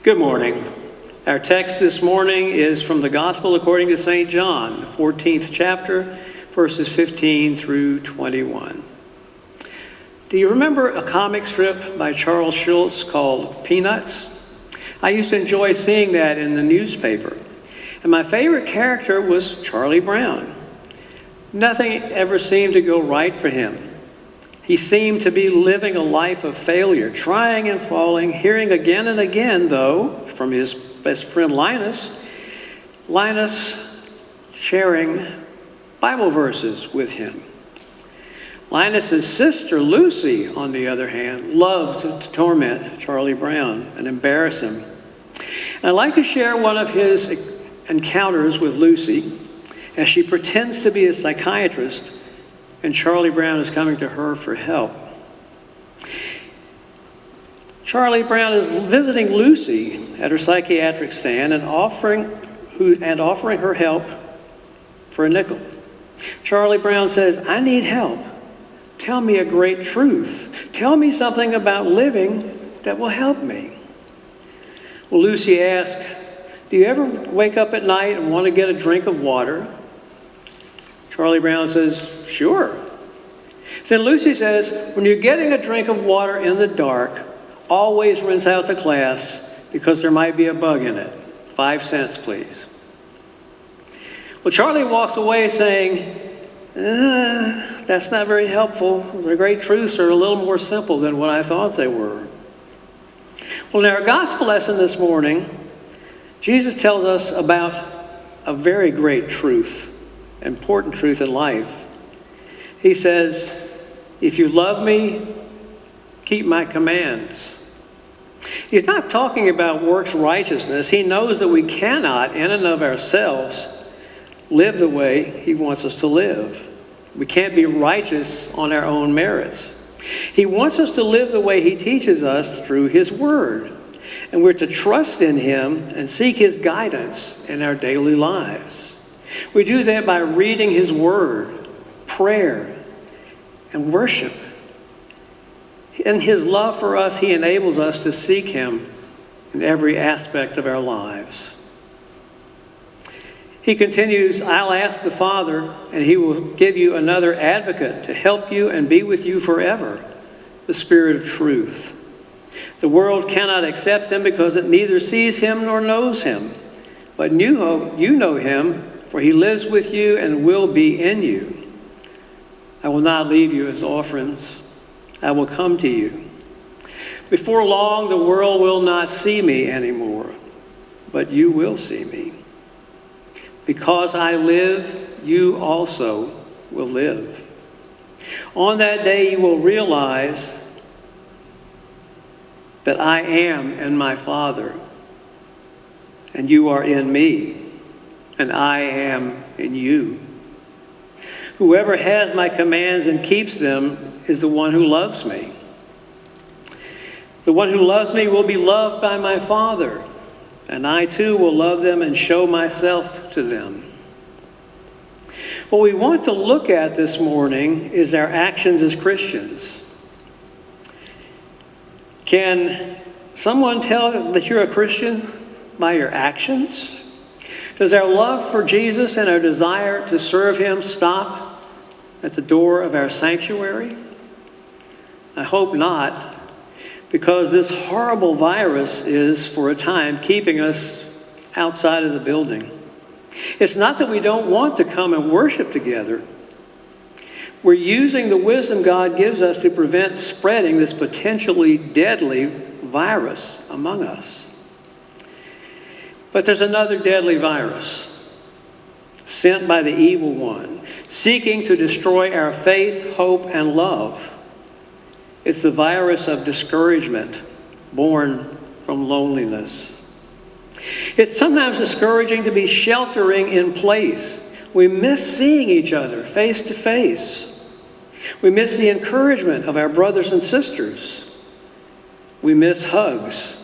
Good morning. Our text this morning is from the Gospel according to St. John, the 14th chapter, verses 15 through 21. Do you remember a comic strip by Charles Schulz called Peanuts? I used to enjoy seeing that in the newspaper. And my favorite character was Charlie Brown. Nothing ever seemed to go right for him. He seemed to be living a life of failure, trying and falling, hearing again and again, though, from his best friend Linus sharing Bible verses with him. Linus's sister, Lucy, on the other hand, loved to torment Charlie Brown and embarrass him. And I'd like to share one of his encounters with Lucy as she pretends to be a psychiatrist and Charlie Brown is coming to her for help. Charlie Brown is visiting Lucy at her psychiatric stand and offering her help for a nickel. Charlie Brown says, "I need help. Tell me a great truth. Tell me something about living that will help me." Well, Lucy asked, "Do you ever wake up at night and want to get a drink of water?" Charlie Brown says, "Sure." Then Lucy says, "When you're getting a drink of water in the dark, always rinse out the glass because there might be a bug in it. 5 cents, please." Well, Charlie walks away saying, "That's not very helpful. The great truths are a little more simple than what I thought they were." Well, in our gospel lesson this morning, Jesus tells us about a very great truth, important truth in life. He says, "If you love me, keep my commands." He's not talking about works righteousness. He knows that we cannot, in and of ourselves, live the way he wants us to live. We can't be righteous on our own merits. He wants us to live the way he teaches us through his word. And we're to trust in him and seek his guidance in our daily lives. We do that by reading his word, prayer, and worship. In his love for us, he enables us to seek him in every aspect of our lives. He continues, "I'll ask the Father, and he will give you another advocate to help you and be with you forever, the Spirit of truth. The world cannot accept him because it neither sees him nor knows him. But you know him, for he lives with you and will be in you. I will not leave you as orphans. I will come to you. Before long, the world will not see me anymore, but you will see me. Because I live, you also will live. On that day, you will realize that I am in my Father, and you are in me, and I am in you. Whoever has my commands and keeps them is the one who loves me. The one who loves me will be loved by my Father, and I too will love them and show myself to them." What we want to look at this morning is our actions as Christians. Can someone tell that you're a Christian by your actions? Does our love for Jesus and our desire to serve him stop at the door of our sanctuary? I hope not, because this horrible virus is, for a time, keeping us outside of the building. It's not that we don't want to come and worship together. We're using the wisdom God gives us to prevent spreading this potentially deadly virus among us. But there's another deadly virus sent by the evil one, seeking to destroy our faith, hope, and love. It's the virus of discouragement born from loneliness. It's sometimes discouraging to be sheltering in place. We miss seeing each other face to face. We miss the encouragement of our brothers and sisters. We miss hugs.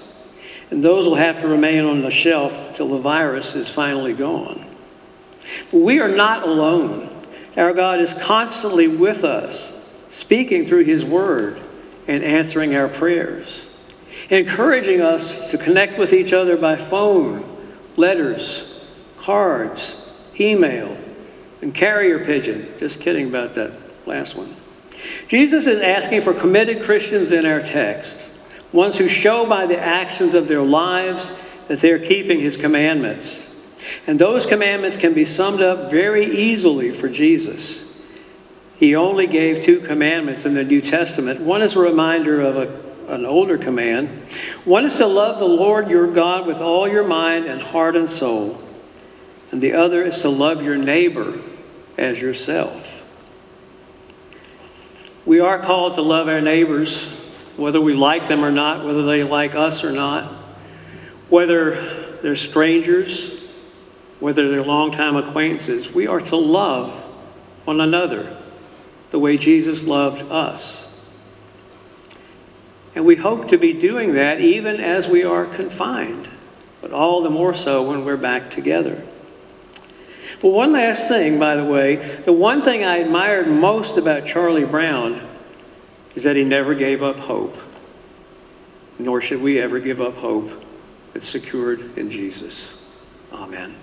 And those will have to remain on the shelf till the virus is finally gone. But we are not alone. Our God is constantly with us, speaking through his word and answering our prayers. encouraging us to connect with each other by phone, letters, cards, email, and carrier pigeon. Just kidding about that last one. Jesus is asking for committed Christians in our text, ones who show by the actions of their lives that they are keeping his commandments. And those commandments can be summed up very easily for Jesus. He only gave 2 commandments in the New Testament. One is a reminder of an older command. One is to love the Lord your God with all your mind and heart and soul. And the other is to love your neighbor as yourself. We are called to love our neighbors, whether we like them or not, whether they like us or not, whether they're strangers, whether they're longtime acquaintances. We are to love one another the way Jesus loved us. And we hope to be doing that even as we are confined, but all the more so when we're back together. Well, one last thing, by the way, the one thing I admired most about Charlie Brown is that he never gave up hope. Nor should we ever give up hope that's secured in Jesus. Amen.